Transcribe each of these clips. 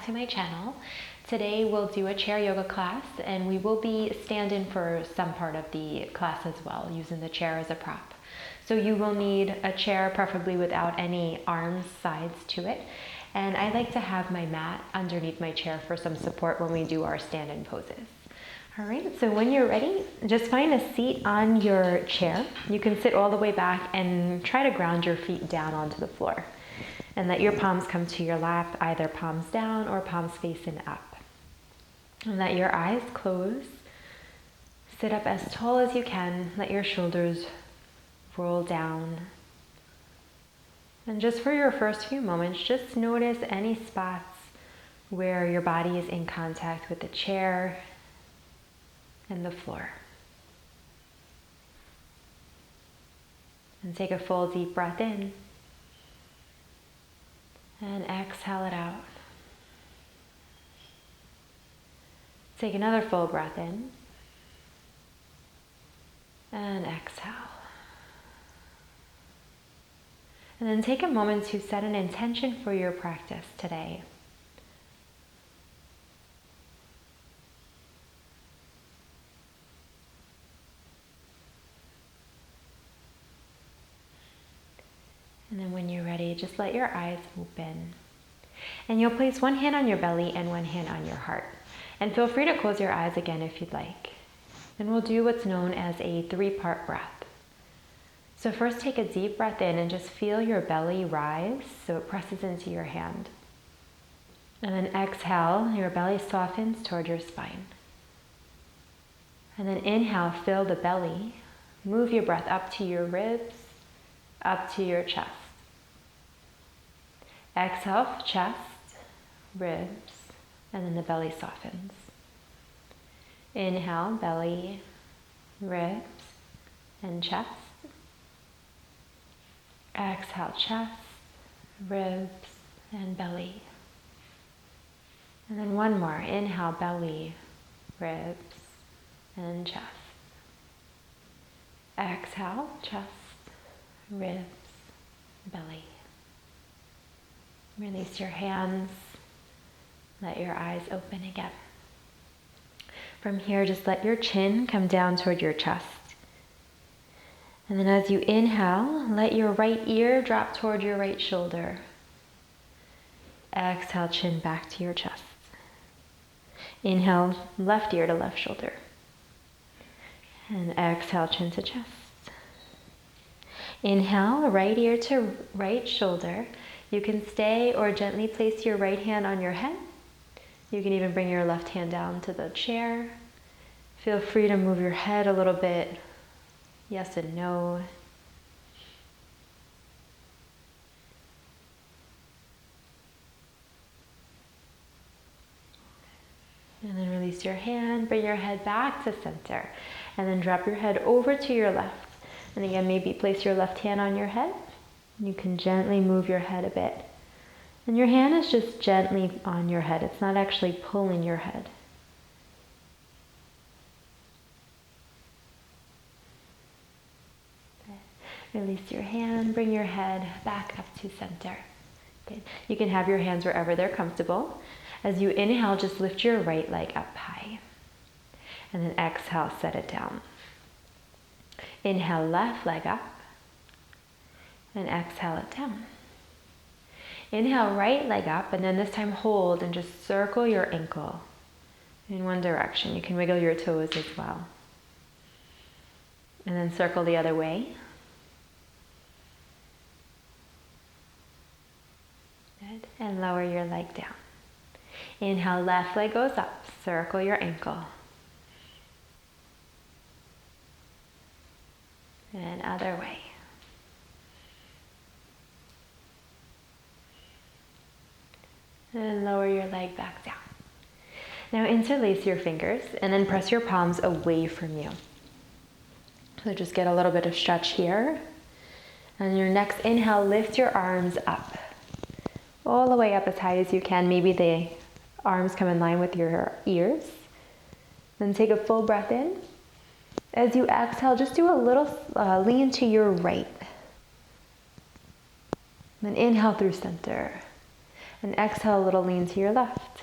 back to my channel. Today we'll do a chair yoga class and we will be stand-in for some part of the class as well, using the chair as a prop. So you will need a chair, preferably without any arms, sides to it. And I like to have my mat underneath my chair for some support when we do our stand-in poses. All right, so when you're ready, just find a seat on your chair. You can sit all the way back and try to ground your feet down onto the floor. And let your palms come to your lap, either palms down or palms facing up. And let your eyes close. Sit up as tall as you can. Let your shoulders roll down. And just for your first few moments, just notice any spots where your body is in contact with the chair and the floor. And take a full deep breath in. And exhale it out. Take another full breath in. And exhale. And then take a moment to set an intention for your practice today. And then when you're ready, just let your eyes open. And you'll place one hand on your belly and one hand on your heart. And feel free to close your eyes again if you'd like. And we'll do what's known as a 3-part breath. So first take a deep breath in and just feel your belly rise so it presses into your hand. And then exhale, your belly softens toward your spine. And then inhale, fill the belly. Move your breath up to your ribs, up to your chest. Exhale, chest, ribs, and then the belly softens. Inhale, belly, ribs, and chest. Exhale, chest, ribs, and belly. And then one more. Inhale, belly, ribs, and chest. Exhale, chest, ribs, belly. Release your hands. Let your eyes open again. From here, just let your chin come down toward your chest. And then as you inhale, let your right ear drop toward your right shoulder. Exhale, chin back to your chest. Inhale, left ear to left shoulder. And exhale, chin to chest. Inhale, right ear to right shoulder. You can stay or gently place your right hand on your head. You can even bring your left hand down to the chair. Feel free to move your head a little bit. Yes and no. And then release your hand, bring your head back to center. And then drop your head over to your left. And again, maybe place your left hand on your head. You can gently move your head a bit. And your hand is just gently on your head. It's not actually pulling your head. Release your hand, bring your head back up to center. Good. You can have your hands wherever they're comfortable. As you inhale, just lift your right leg up high. And then exhale, set it down. Inhale, left leg up. And exhale it down. Inhale, right leg up, and then this time hold and just circle your ankle in one direction. You can wiggle your toes as well. And then circle the other way. Good. And lower your leg down. Inhale, left leg goes up. Circle your ankle. And other way. And lower your leg back down. Now interlace your fingers and then press your palms away from you. So just get a little bit of stretch here. And your next inhale, lift your arms up. All the way up as high as you can. Maybe the arms come in line with your ears. Then take a full breath in. As you exhale, just do a little lean to your right. Then inhale through center. And exhale a little lean to your left.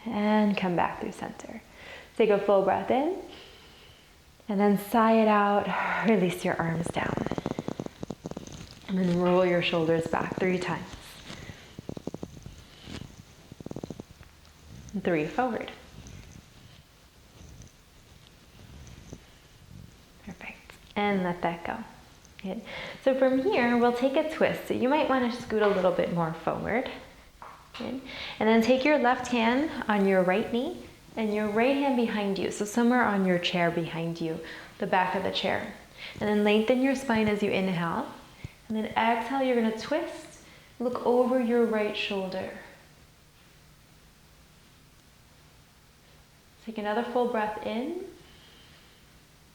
And come back through center. Take a full breath in. And then sigh it out. Release your arms down. And then roll your shoulders back 3 times. 3 forward. Perfect. And let that go. Good. So from here, we'll take a twist. So you might want to scoot a little bit more forward. Good. And then take your left hand on your right knee and your right hand behind you. So somewhere on your chair behind you, the back of the chair. And then lengthen your spine as you inhale. And then exhale, you're going to twist. Look over your right shoulder. Take another full breath in.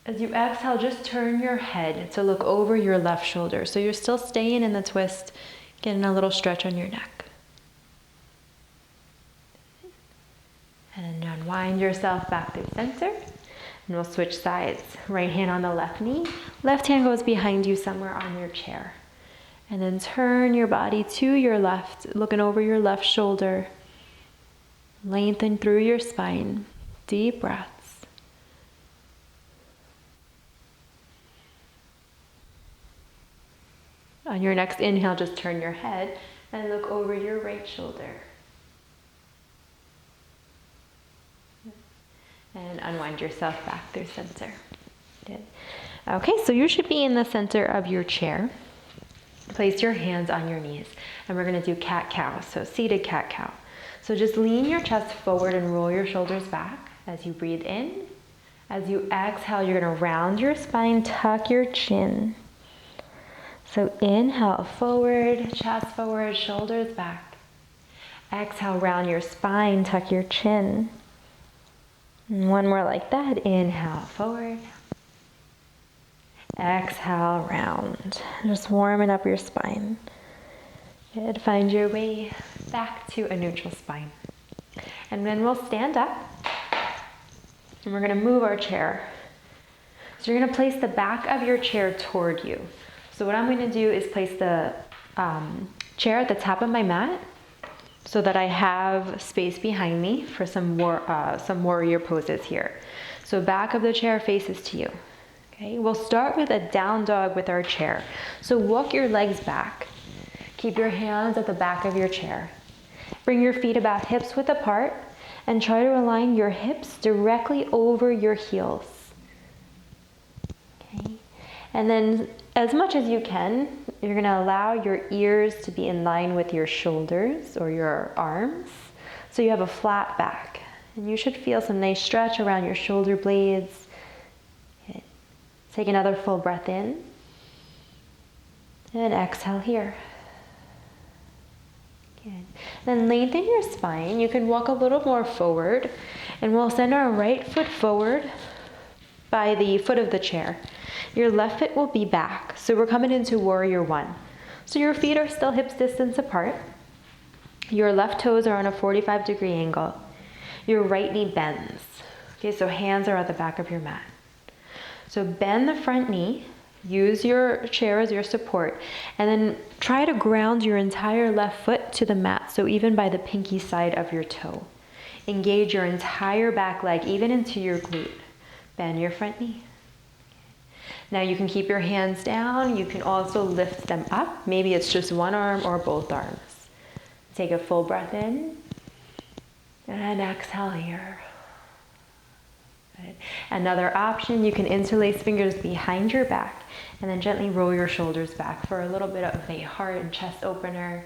As you exhale, just turn your head to look over your left shoulder. So you're still staying in the twist, getting a little stretch on your neck. And then unwind yourself back through center. And we'll switch sides. Right hand on the left knee. Left hand goes behind you somewhere on your chair. And then turn your body to your left, looking over your left shoulder. Lengthen through your spine. Deep breaths. On your next inhale, just turn your head and look over your right shoulder. And unwind yourself back through center. Good. Okay, so you should be in the center of your chair. Place your hands on your knees. And we're going to do cat-cow, so seated cat-cow. So just lean your chest forward and roll your shoulders back as you breathe in. As you exhale, you're going to round your spine, tuck your chin. So inhale, forward, chest forward, shoulders back. Exhale, round your spine, tuck your chin. And one more like that. Inhale, forward. Exhale, round. Just warming up your spine. Good. Find your way back to a neutral spine. And then we'll stand up. And we're going to move our chair. So you're going to place the back of your chair toward you. So what I'm going to do is place the chair at the top of my mat so that I have space behind me for some warrior poses here. So back of the chair faces to you. Okay, we'll start with a down dog with our chair. So walk your legs back. Keep your hands at the back of your chair. Bring your feet about hips width apart and try to align your hips directly over your heels. Okay. And then as much as you can, you're going to allow your ears to be in line with your shoulders or your arms. So you have a flat back. And you should feel some nice stretch around your shoulder blades. Okay. Take another full breath in. And exhale here. Good. Then lengthen your spine. You can walk a little more forward. And we'll send our right foot forward by the foot of the chair. Your left foot will be back. So we're coming into warrior one. So your feet are still hips distance apart. Your left toes are on a 45-degree angle. Your right knee bends. Okay, so hands are at the back of your mat. So bend the front knee. Use your chair as your support. And then try to ground your entire left foot to the mat. So even by the pinky side of your toe. Engage your entire back leg, even into your glute. Bend your front knee. Now you can keep your hands down. You can also lift them up. Maybe it's just one arm or both arms. Take a full breath in. And exhale here. Good. Another option, you can interlace fingers behind your back and then gently roll your shoulders back for a little bit of a heart and chest opener.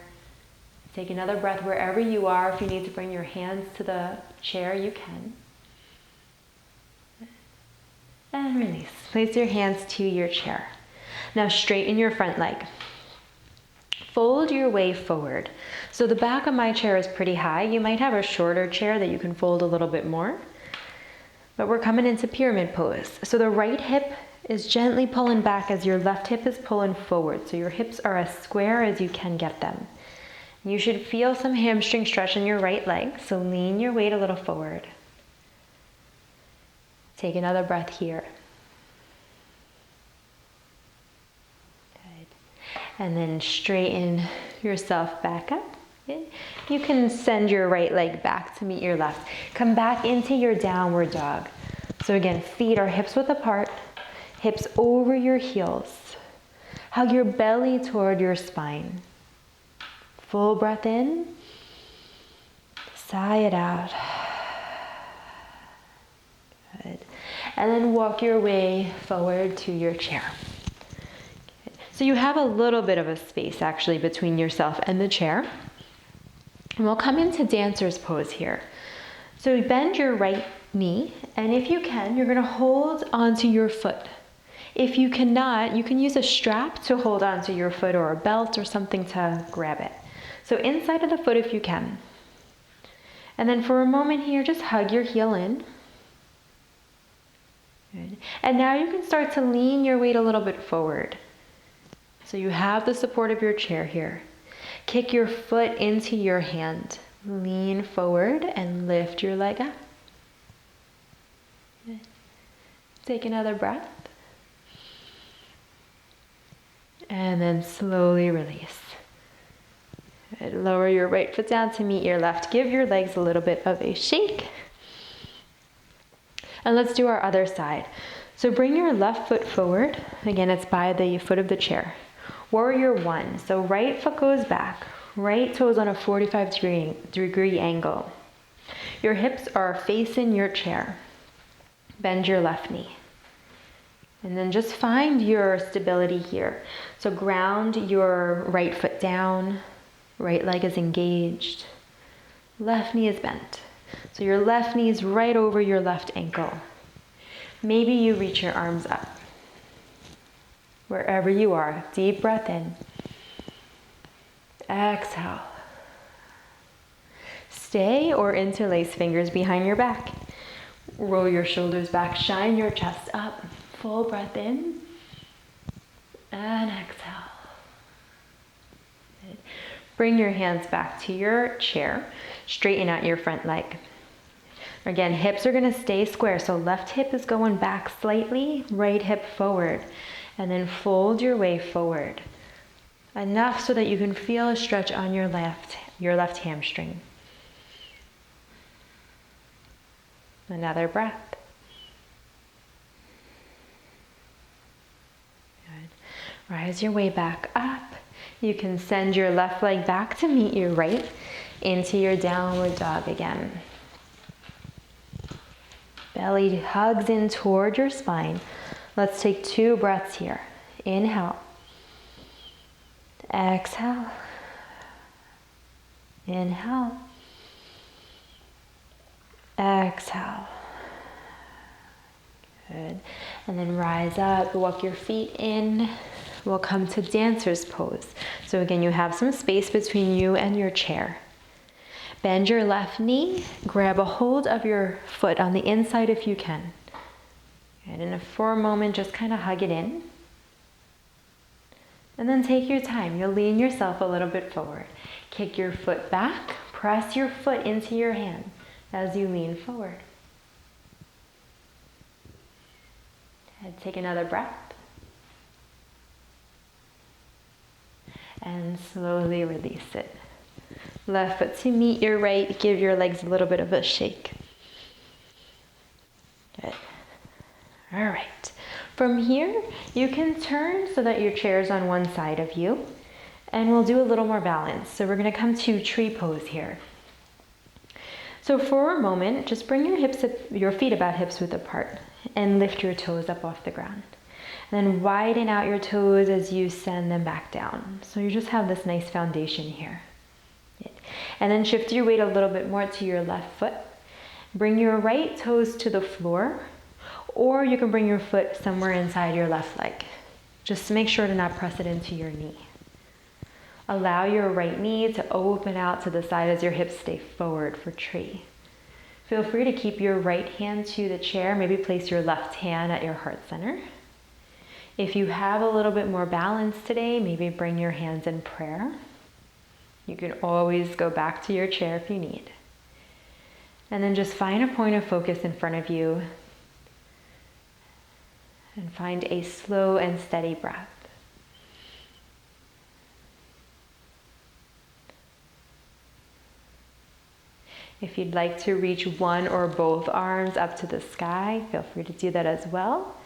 Take another breath wherever you are. If you need to bring your hands to the chair, you can. And release. Place your hands to your chair. Now straighten your front leg. Fold your way forward. So the back of my chair is pretty high. You might have a shorter chair that you can fold a little bit more. But we're coming into pyramid pose. So the right hip is gently pulling back as your left hip is pulling forward. So your hips are as square as you can get them. You should feel some hamstring stretch in your right leg. So lean your weight a little forward. Take another breath here. Good. And then straighten yourself back up. Good. You can send your right leg back to meet your left. Come back into your downward dog. So again, feet are hips width apart, hips over your heels. Hug your belly toward your spine. Full breath in. Sigh it out. Good. And then walk your way forward to your chair. Good. So you have a little bit of a space actually between yourself and the chair. And we'll come into dancer's pose here. So bend your right knee, and if you can, you're gonna hold onto your foot. If you cannot, you can use a strap to hold onto your foot or a belt or something to grab it. So inside of the foot if you can. And then for a moment here, just hug your heel in. Good. And now you can start to lean your weight a little bit forward. So you have the support of your chair here. Kick your foot into your hand. Lean forward and lift your leg up. Good. Take another breath. And then slowly release. Good. Lower your right foot down to meet your left. Give your legs a little bit of a shake. And let's do our other side. So bring your left foot forward. Again, it's by the foot of the chair. Warrior one. So right foot goes back. Right toes on a 45-degree angle. Your hips are facing your chair. Bend your left knee. And then just find your stability here. So ground your right foot down. Right leg is engaged. Left knee is bent. So your left knee is right over your left ankle. Maybe you reach your arms up. Wherever you are, deep breath in. Exhale. Stay or interlace fingers behind your back. Roll your shoulders back, shine your chest up. Full breath in. And exhale. Good. Bring your hands back to your chair. Straighten out your front leg. Again, hips are going to stay square. So left hip is going back slightly, right hip forward. And then fold your way forward. Enough so that you can feel a stretch on your left hamstring. Another breath. Good. Rise your way back up. You can send your left leg back to meet your right into your downward dog again. Belly hugs in toward your spine. Let's take 2 breaths here. Inhale. Exhale. Inhale. Exhale. Good. And then rise up, walk your feet in. We'll come to dancer's pose. So again, you have some space between you and your chair. Bend your left knee, grab a hold of your foot on the inside if you can. And for a moment, just kind of hug it in. And then take your time. You'll lean yourself a little bit forward. Kick your foot back, press your foot into your hand as you lean forward. And take another breath. And slowly release it. Left foot to meet your right. Give your legs a little bit of a shake. Good. All right. From here, you can turn so that your chair is on one side of you. And we'll do a little more balance. So we're going to come to tree pose here. So for a moment, just bring your feet about hips width apart and lift your toes up off the ground. And then widen out your toes as you send them back down. So you just have this nice foundation here. And then shift your weight a little bit more to your left foot. Bring your right toes to the floor, or you can bring your foot somewhere inside your left leg. Just to make sure to not press it into your knee. Allow your right knee to open out to the side as your hips stay forward for tree. Feel free to keep your right hand to the chair. Maybe place your left hand at your heart center. If you have a little bit more balance today, maybe bring your hands in prayer. You can always go back to your chair if you need. And then just find a point of focus in front of you and find a slow and steady breath. If you'd like to reach one or both arms up to the sky, feel free to do that as well.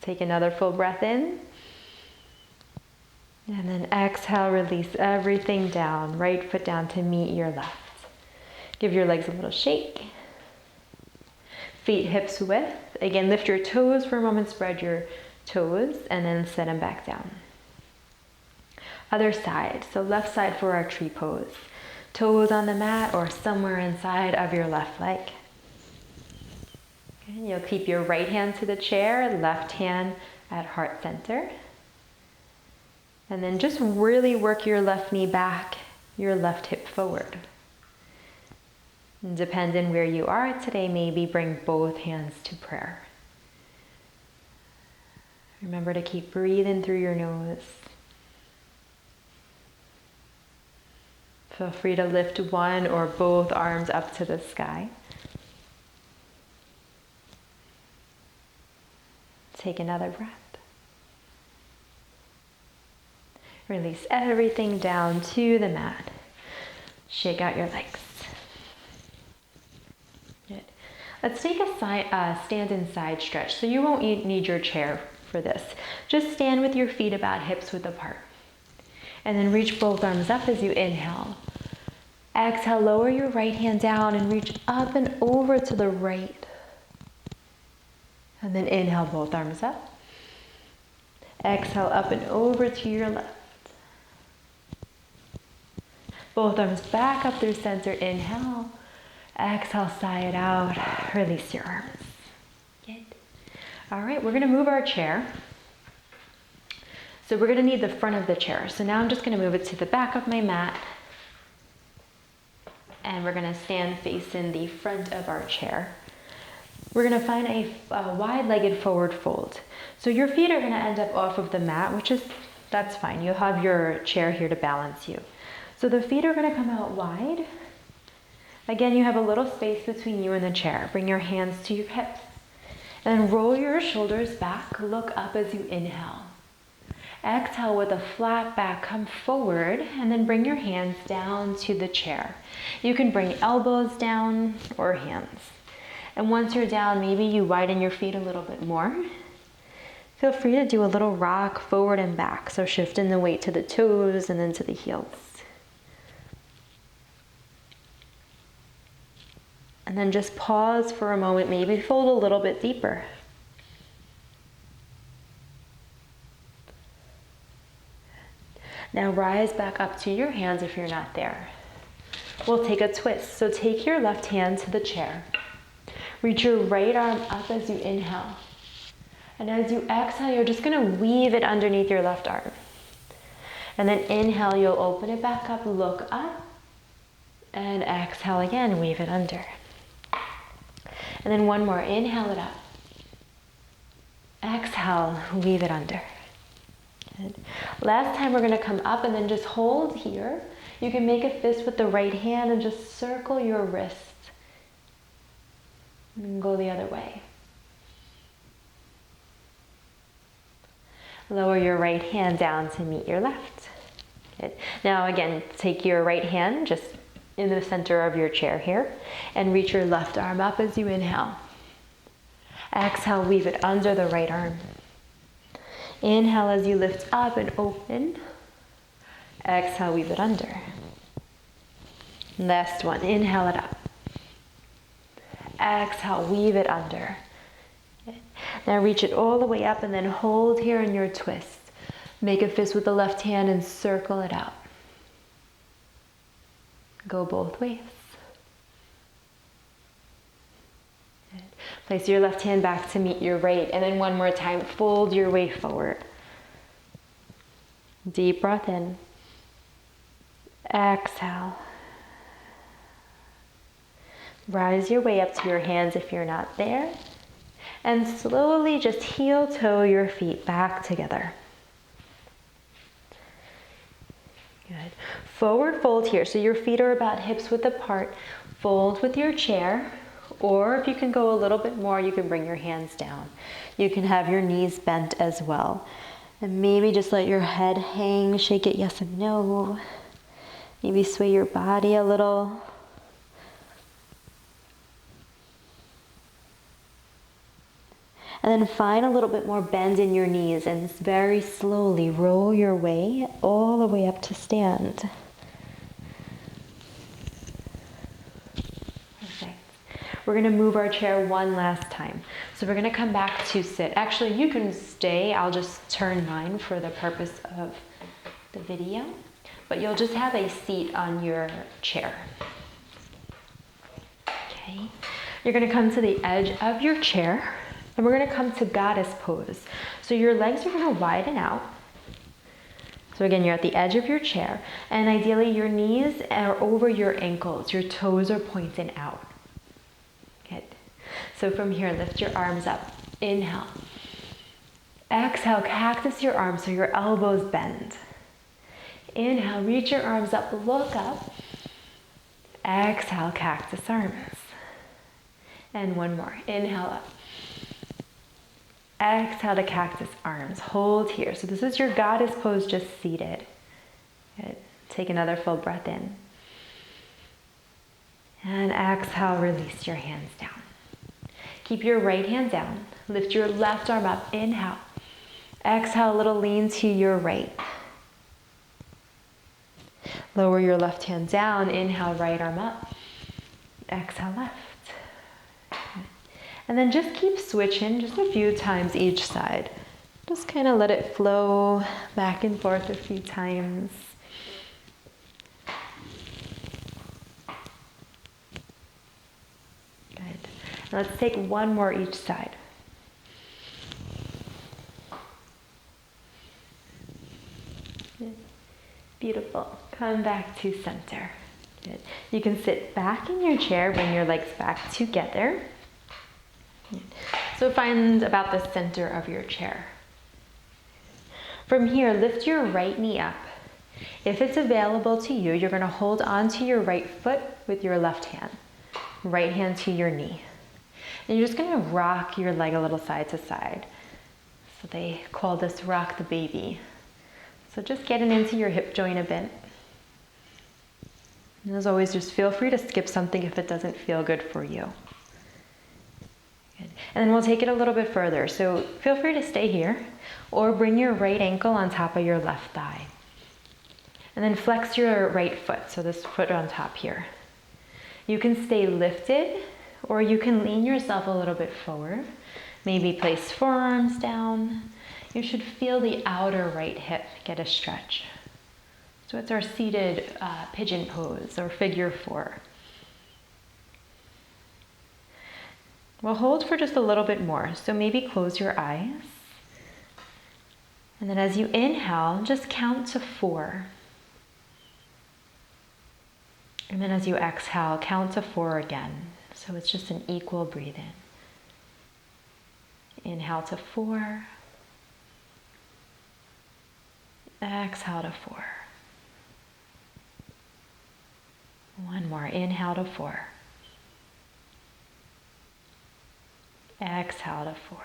Take another full breath in. And then exhale, release everything down. Right foot down to meet your left. Give your legs a little shake. Feet hips width. Again, lift your toes for a moment, spread your toes, and then set them back down. Other side, so left side for our tree pose. Toes on the mat or somewhere inside of your left leg. And you'll keep your right hand to the chair, left hand at heart center. And then just really work your left knee back, your left hip forward. And depending where you are today, maybe bring both hands to prayer. Remember to keep breathing through your nose. Feel free to lift one or both arms up to the sky. Take another breath. Release everything down to the mat. Shake out your legs. Good. Let's take a stand and side stretch. So you won't need your chair for this. Just stand with your feet about hips width apart. And then reach both arms up as you inhale. Exhale, lower your right hand down and reach up and over to the right. And then inhale, both arms up. Exhale, up and over to your left. Both arms back up through center, inhale. Exhale, sigh it out, release your arms. Good. All right, we're gonna move our chair. So we're gonna need the front of the chair. So now I'm just gonna move it to the back of my mat. And we're gonna stand facing the front of our chair. We're gonna find a wide-legged forward fold. So your feet are gonna end up off of the mat, that's fine. You'll have your chair here to balance you. So the feet are gonna come out wide. Again, you have a little space between you and the chair. Bring your hands to your hips. And then roll your shoulders back, look up as you inhale. Exhale with a flat back, come forward, and then bring your hands down to the chair. You can bring elbows down or hands. And once you're down, maybe you widen your feet a little bit more. Feel free to do a little rock forward and back. So shifting the weight to the toes and then to the heels. And then just pause for a moment, maybe fold a little bit deeper. Now rise back up to your hands if you're not there. We'll take a twist. So take your left hand to the chair. Reach your right arm up as you inhale. And as you exhale, you're just gonna weave it underneath your left arm. And then inhale, you'll open it back up, look up. And exhale again, weave it under. And then one more, inhale it up. Exhale, weave it under. Good. Last time we're gonna come up and then just hold here. You can make a fist with the right hand and just circle your wrist. And go the other way. Lower your right hand down to meet your left. Good. Now again, take your right hand just in the center of your chair here and reach your left arm up as you inhale. Exhale, weave it under the right arm. Inhale as you lift up and open. Exhale, weave it under. Last one, inhale it up. Exhale, weave it under. Now reach it all the way up and then hold here in your twist. Make a fist with the left hand and circle it out. Go both ways. Good. Place your left hand back to meet your right, and then one more time, fold your way forward. Deep breath in. Exhale. Rise your way up to your hands if you're not there. And slowly just heel toe your feet back together. Good. Forward fold here. So your feet are about hips width apart. Fold with your chair. Or if you can go a little bit more, you can bring your hands down. You can have your knees bent as well. And maybe just let your head hang. Shake it yes and no. Maybe sway your body a little. And then find a little bit more bend in your knees and very slowly roll your way all the way up to stand. Perfect. We're going to move our chair one last time. So we're going to come back to sit. Actually, you can stay. I'll just turn mine for the purpose of the video. But you'll just have a seat on your chair. Okay. You're going to come to the edge of your chair. And we're going to come to goddess pose. So your legs are going to widen out. So again, you're at the edge of your chair. And ideally, your knees are over your ankles. Your toes are pointing out. Good. So from here, lift your arms up. Inhale. Exhale, cactus your arms so your elbows bend. Inhale, reach your arms up, look up. Exhale, cactus arms. And one more. Inhale up. Exhale to cactus arms. Hold here. So this is your goddess pose, just seated. Good. Take another full breath in. And exhale, release your hands down. Keep your right hand down. Lift your left arm up. Inhale. Exhale, a little lean to your right. Lower your left hand down. Inhale, right arm up. Exhale, left. And then just keep switching just a few times each side. Just kind of let it flow back and forth a few times. Good. Now let's take one more each side. Good. Beautiful. Come back to center. Good. You can sit back in your chair, bring your legs back together. So find about the center of your chair. From here, lift your right knee up. If it's available to you, you're going to hold on to your right foot with your left hand. Right hand to your knee. And you're just going to rock your leg a little side to side. So they call this rock the baby. So just getting into your hip joint a bit. And as always, just feel free to skip something if it doesn't feel good for you. Good. And then we'll take it a little bit further. So feel free to stay here or bring your right ankle on top of your left thigh. And then flex your right foot. So this foot on top here. You can stay lifted or you can lean yourself a little bit forward. Maybe place forearms down. You should feel the outer right hip get a stretch. So it's our seated pigeon pose or figure 4. We'll hold for just a little bit more. So maybe close your eyes. And then as you inhale, just count to 4. And then as you exhale, count to 4 again. So it's just an equal breathe in. Inhale to 4. Exhale to 4. One more. Inhale to 4. Exhale to 4.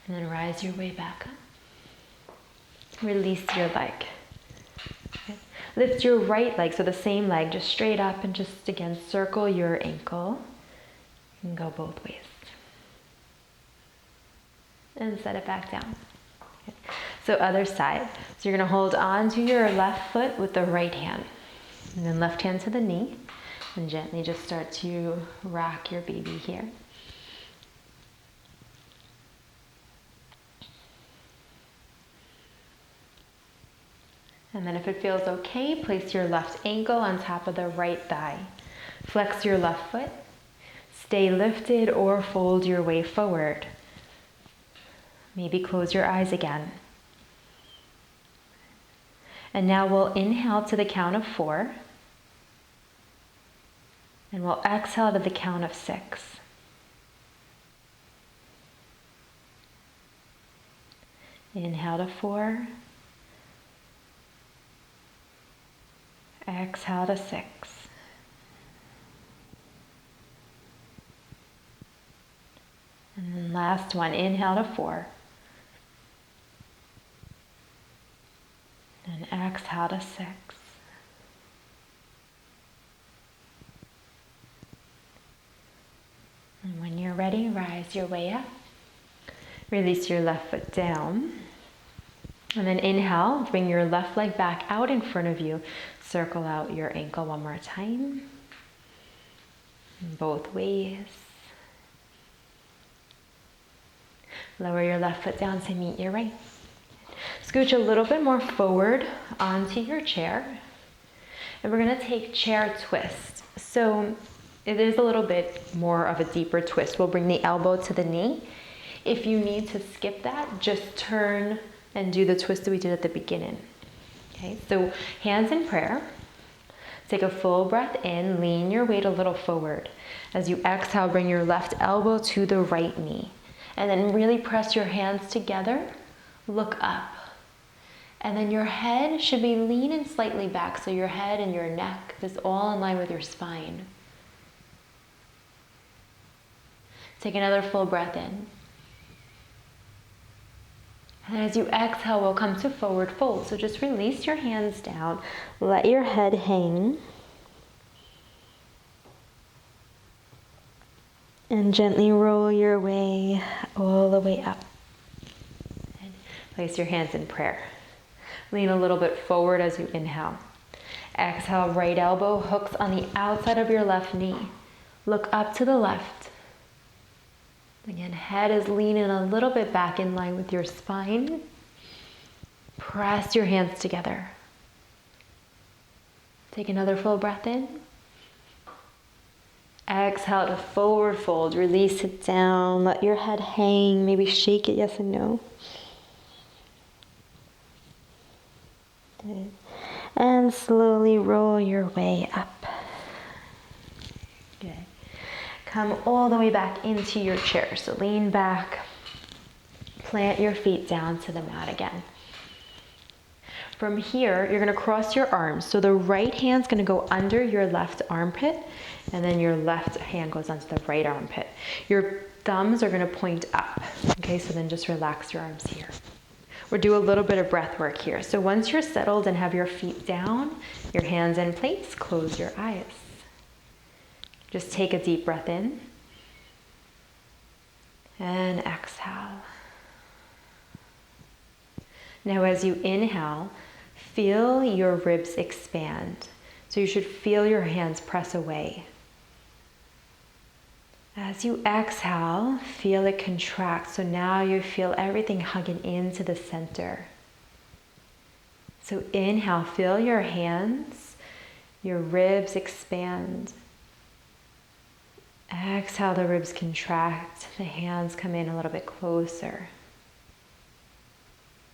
And then rise your way back up. Release your leg. Okay. Lift your right leg, so the same leg, just straight up and just again circle your ankle. You can go both ways. And set it back down. Okay. So other side. So you're going to hold on to your left foot with the right hand. And then left hand to the knee. And gently just start to rock your baby here. And then if it feels okay, place your left ankle on top of the right thigh. Flex your left foot. Stay lifted or fold your way forward. Maybe close your eyes again. And now we'll inhale to the count of 4. And we'll exhale to the count of 6. Inhale to 4. Exhale to 6. And then last one, inhale to 4. And exhale to 6. And when you're ready, rise your way up. Release your left foot down. And then inhale, bring your left leg back out in front of you. Circle out your ankle one more time. Both ways. Lower your left foot down to meet your right. Scooch a little bit more forward onto your chair. And we're going to take chair twist. So it is a little bit more of a deeper twist. We'll bring the elbow to the knee. If you need to skip that, just turn and do the twist that we did at the beginning. Okay, so hands in prayer. Take a full breath in, lean your weight a little forward. As you exhale, bring your left elbow to the right knee. And then really press your hands together, look up. And then your head should be leaning slightly back, so your head and your neck is all in line with your spine. Take another full breath in. And as you exhale, we'll come to forward fold. So just release your hands down, let your head hang. And gently roll your way all the way up. And place your hands in prayer. Lean a little bit forward as you inhale. Exhale, right elbow hooks on the outside of your left knee. Look up to the left. Again, head is leaning a little bit back in line with your spine. Press your hands together. Take another full breath in. Exhale to forward fold. Release it down. Let your head hang. Maybe shake it yes and no. Good. And slowly roll your way up. Good. Come all the way back into your chair. So lean back. Plant your feet down to the mat again. From here, you're going to cross your arms. So the right hand's going to go under your left armpit, and then your left hand goes onto the right armpit. Your thumbs are going to point up. Okay, so then just relax your arms here. We'll do a little bit of breath work here. So once you're settled and have your feet down, your hands in place, close your eyes. Just take a deep breath in and exhale. Now as you inhale, feel your ribs expand. So you should feel your hands press away. As you exhale, feel it contract. So now you feel everything hugging into the center. So inhale, feel your hands, your ribs expand. Exhale, the ribs contract, the hands come in a little bit closer.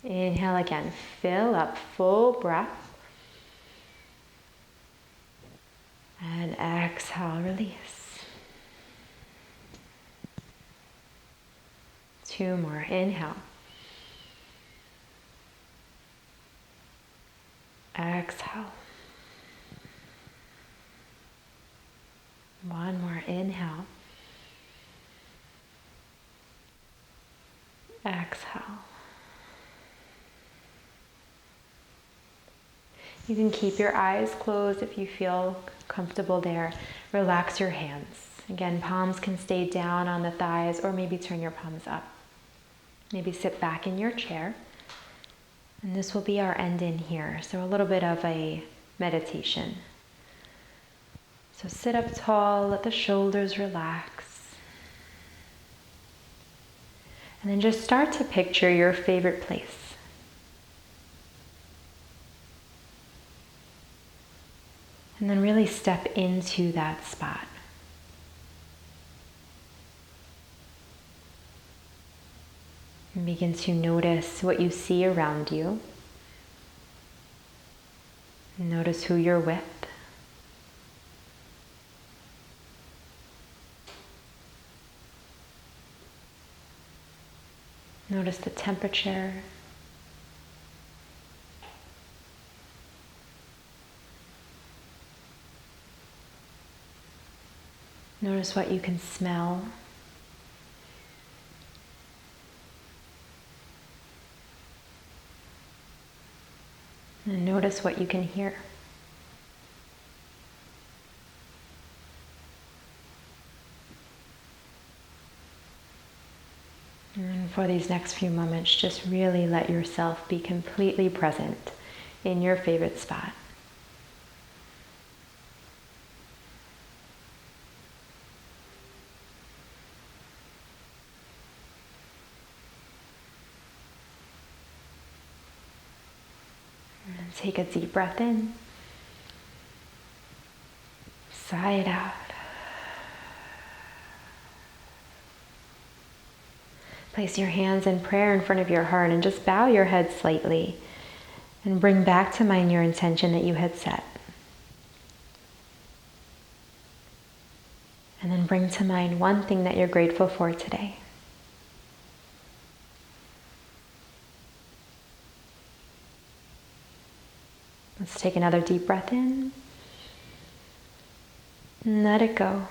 Inhale again, fill up, full breath. And exhale, release. 2 more, inhale. Exhale. 1 more, inhale. Exhale. You can keep your eyes closed if you feel comfortable there. Relax your hands. Again, palms can stay down on the thighs, or maybe turn your palms up. Maybe sit back in your chair. And this will be our end in here. So a little bit of a meditation. So sit up tall, let the shoulders relax. And then just start to picture your favorite place. And then really step into that spot. And begin to notice what you see around you. Notice who you're with. Notice the temperature. Notice what you can smell. And notice what you can hear. And for these next few moments, just really let yourself be completely present in your favorite spot. And take a deep breath in. Sigh it out. Place your hands in prayer in front of your heart and just bow your head slightly and bring back to mind your intention that you had set. And then bring to mind one thing that you're grateful for today. Let's take another deep breath in. And let it go.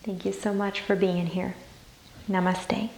Thank you so much for being here. Namaste.